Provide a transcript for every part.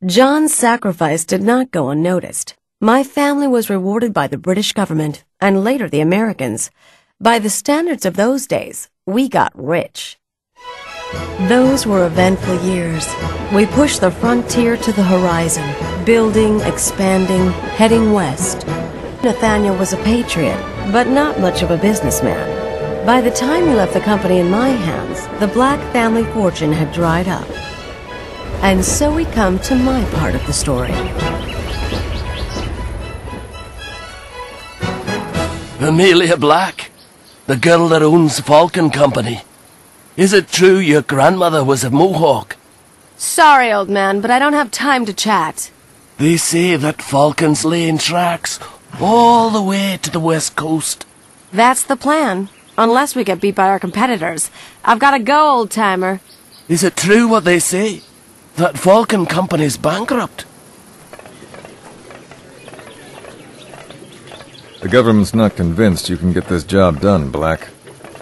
John's sacrifice did not go unnoticed. My family was rewarded by the British government, and later the Americans. By the standards of those days, we got rich. Those were eventful years. We pushed the frontier to the horizon, building, expanding, heading west. Nathaniel was a patriot, but not much of a businessman. By the time he left the company in my hands, the Black family fortune had dried up. And so we come to my part of the story. Amelia Black, the girl that owns the Falcon Company. Is it true your grandmother was a Mohawk? Sorry, old man, but I don't have time to chat. They say that Falcons lay in tracks all the way to the west coast. That's the plan, unless we get beat by our competitors. I've got to go, old-timer. Is it true what they say? That Falcon Company's bankrupt? The government's not convinced you can get this job done, Black.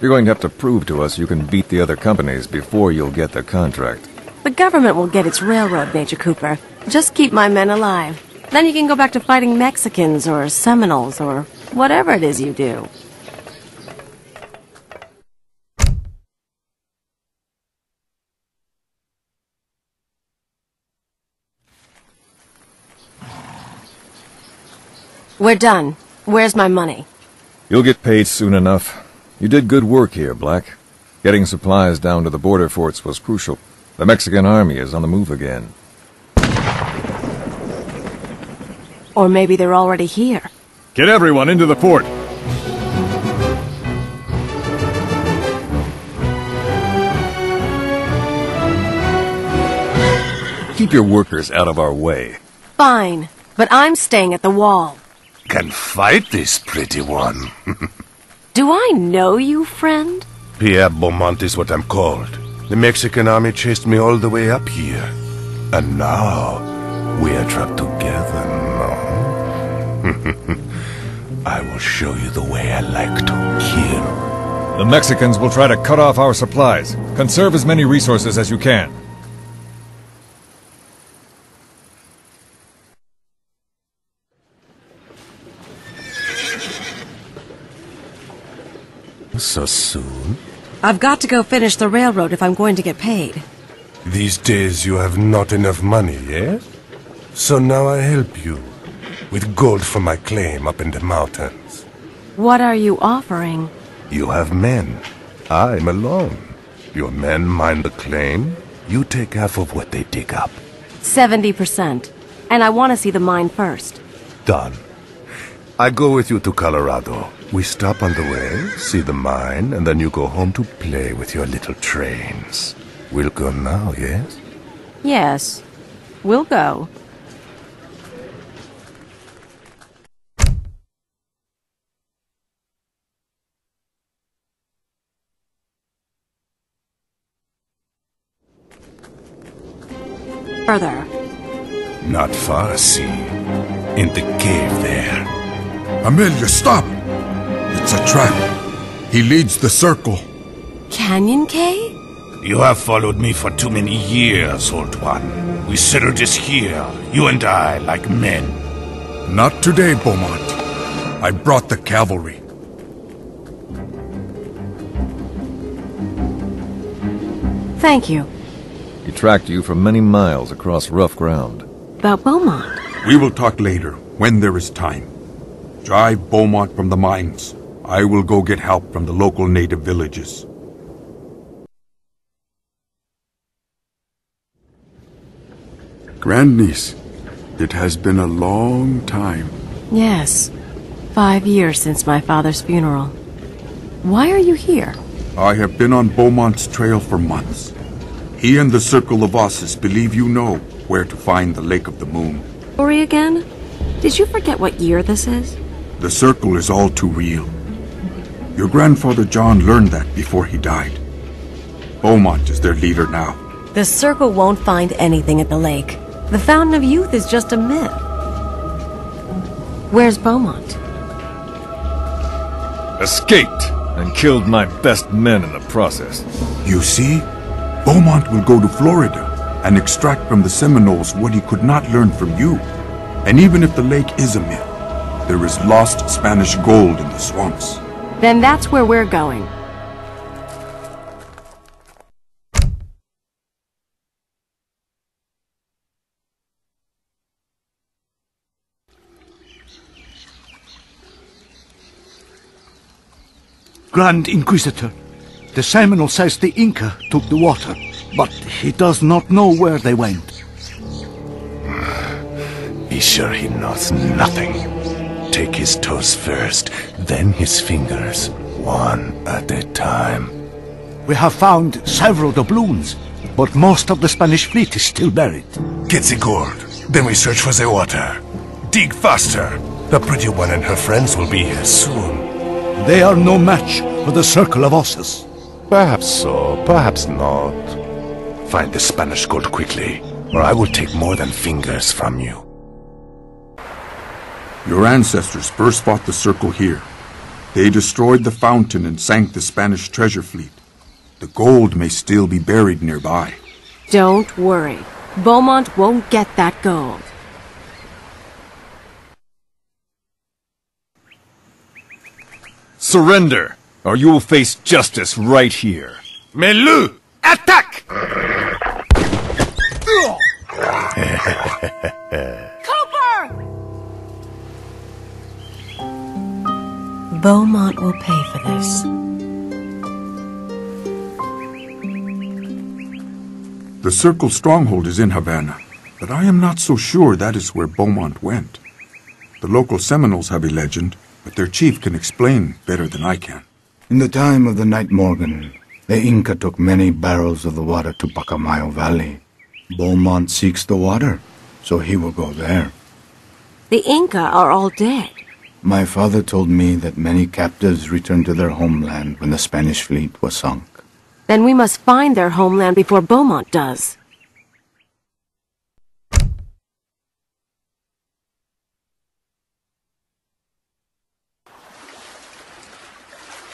You're going to have to prove to us you can beat the other companies before you'll get the contract. The government will get its railroad, Major Cooper. Just keep my men alive. Then you can go back to fighting Mexicans or Seminoles or whatever it is you do. We're done. Where's my money? You'll get paid soon enough. You did good work here, Black. Getting supplies down to the border forts was crucial. The Mexican army is on the move again. Or maybe they're already here. Get everyone into the fort! Keep your workers out of our way. Fine, but I'm staying at the wall. Can fight this pretty one. Do I know you, friend? Pierre Beaumont is what I'm called. The Mexican army chased me all the way up here. And now, we are trapped together, no? I will show you the way I like to kill. The Mexicans will try to cut off our supplies. Conserve as many resources as you can. So soon? I've got to go finish the railroad if I'm going to get paid. These days you have not enough money, yes? So now I help you. With gold from my claim up in the mountains. What are you offering? You have men. I'm alone. Your men mine the claim. You take half of what they dig up. 70%. And I want to see the mine first. Done. I go with you to Colorado. We stop on the way, see the mine, and then you go home to play with your little trains. We'll go now, yes? Yes. We'll go. Further. Not far, see. In the cave there. Amelia, stop! It's a trap. He leads the circle. Canyon K? You have followed me for too many years, old one. We settled this here, you and I, like men. Not today, Beaumont. I brought the cavalry. Thank you. He tracked you for many miles across rough ground. About Beaumont? We will talk later, when there is time. Drive Beaumont from the mines. I will go get help from the local native villages. Grandniece, it has been a long time. Yes. 5 years since my father's funeral. Why are you here? I have been on Beaumont's trail for months. He and the Circle of Osses believe you know where to find the Lake of the Moon. Story again? Did you forget what year this is? The Circle is all too real. Your grandfather John learned that before he died. Beaumont is their leader now. The Circle won't find anything at the lake. The Fountain of Youth is just a myth. Where's Beaumont? Escaped and killed my best men in the process. You see? Beaumont will go to Florida. and extract from the Seminoles what he could not learn from you. And even if the lake is a myth, there is lost Spanish gold in the swamps. Then that's where we're going. Grand Inquisitor, the Seminole says the Inca took the water, but he does not know where they went. Be sure he knows nothing. Take his toes first, then his fingers, one at a time. We have found several doubloons, but most of the Spanish fleet is still buried. Get the gold, then we search for the water. Dig faster. The pretty one and her friends will be here soon. They are no match for the Circle of Osses. Perhaps so, perhaps not. Find the Spanish gold quickly, or I will take more than fingers from you. Your ancestors first fought the Circle here. They destroyed the fountain and sank the Spanish treasure fleet. The gold may still be buried nearby. Don't worry. Beaumont won't get that gold. Surrender, or you will face justice right here. Melu! Attack! Beaumont will pay for this. The Circle stronghold is in Havana, but I am not so sure that is where Beaumont went. The local Seminoles have a legend, but their chief can explain better than I can. In the time of the Night Morgan, the Inca took many barrels of the water to Pacamayo Valley. Beaumont seeks the water, so he will go there. The Inca are all dead. My father told me that many captives returned to their homeland when the Spanish fleet was sunk. Then we must find their homeland before Beaumont does.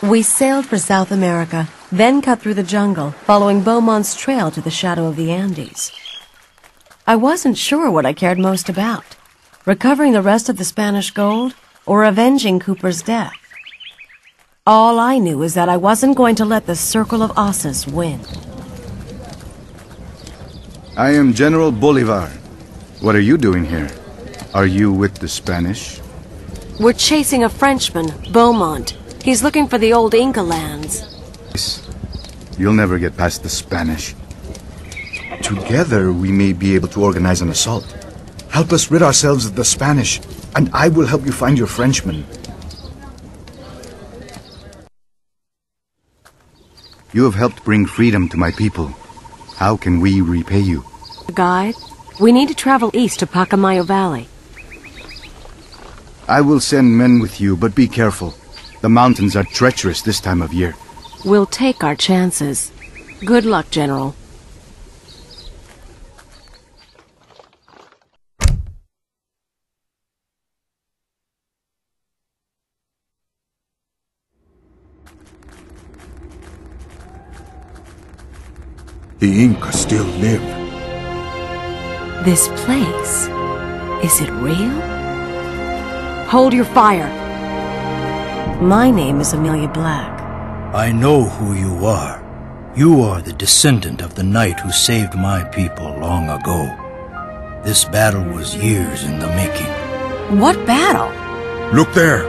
We sailed for South America, then cut through the jungle, following Beaumont's trail to the shadow of the Andes. I wasn't sure what I cared most about, recovering the rest of the Spanish gold or avenging Cooper's death. All I knew is that I wasn't going to let the Circle of Osses win. I am General Bolivar. What are you doing here? Are you with the Spanish? We're chasing a Frenchman, Beaumont. He's looking for the old Inca lands. You'll never get past the Spanish. Together, we may be able to organize an assault. Help us rid ourselves of the Spanish, and I will help you find your Frenchman. You have helped bring freedom to my people. How can we repay you? Guide, we need to travel east to Pacamayo Valley. I will send men with you, but be careful. The mountains are treacherous this time of year. We'll take our chances. Good luck, General. The Inca still live. This place, is it real? Hold your fire. My name is Amelia Black. I know who you are. You are the descendant of the knight who saved my people long ago. This battle was years in the making. What battle? Look there!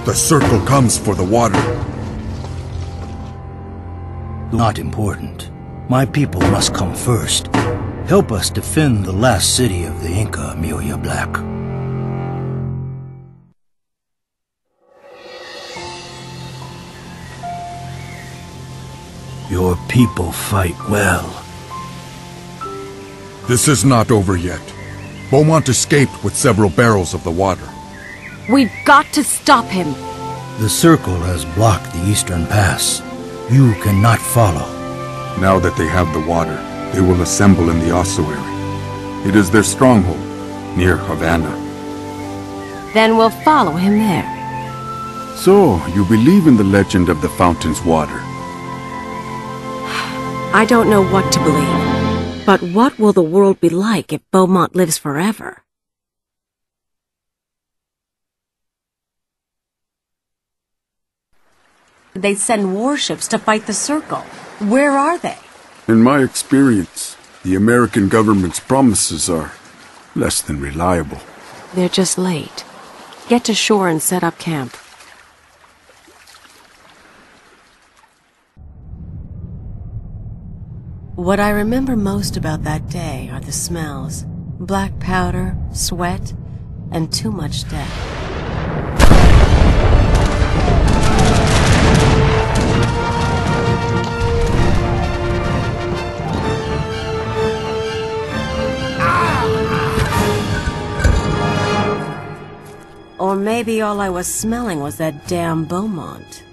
The Circle comes for the water. Not important. My people must come first. Help us defend the last city of the Inca, Amelia Black. Your people fight well. This is not over yet. Beaumont escaped with several barrels of the water. We've got to stop him. The Circle has blocked the eastern pass. You cannot follow. Now that they have the water, they will assemble in the ossuary. It is their stronghold, near Havana. Then we'll follow him there. So, you believe in the legend of the fountain's water? I don't know what to believe, But what will the world be like if Beaumont lives forever? They send warships to fight the Circle. Where are they? In my experience, the American government's promises are less than reliable. They're just late. Get to shore and set up camp. What I remember most about that day are the smells. Black powder, sweat, and too much death. Or maybe all I was smelling was that damn Beaumont.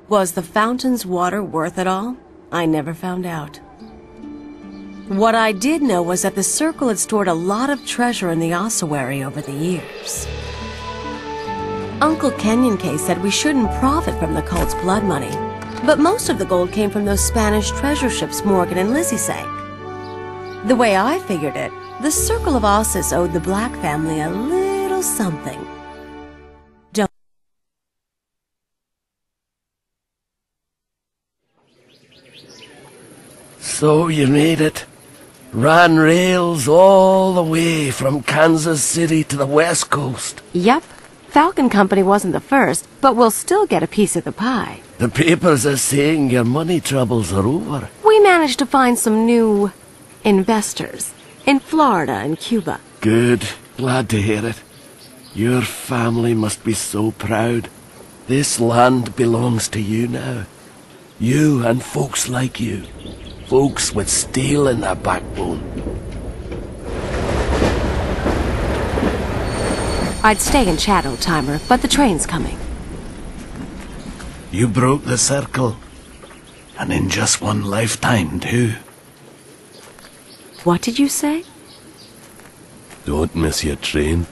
Was the fountain's water worth it all? I never found out. What I did know was that the Circle had stored a lot of treasure in the ossuary over the years. Uncle Kenyon Case said we shouldn't profit from the cult's blood money, but most of the gold came from those Spanish treasure ships Morgan and Lizzie sank. The way I figured it, the Circle of Ossus owed the Black family a little something. So you made it. Ran rails all the way from Kansas City to the West Coast. Yep. Falcon Company wasn't the first, but we'll still get a piece of the pie. The papers are saying your money troubles are over. We managed to find some new investors in Florida and Cuba. Good. Glad to hear it. Your family must be so proud. This land belongs to you now. You and folks like you. Folks with steel in their backbone. I'd stay and chat, old-timer, but the train's coming. You broke the Circle. And in just one lifetime, too. What did you say? Don't miss your train.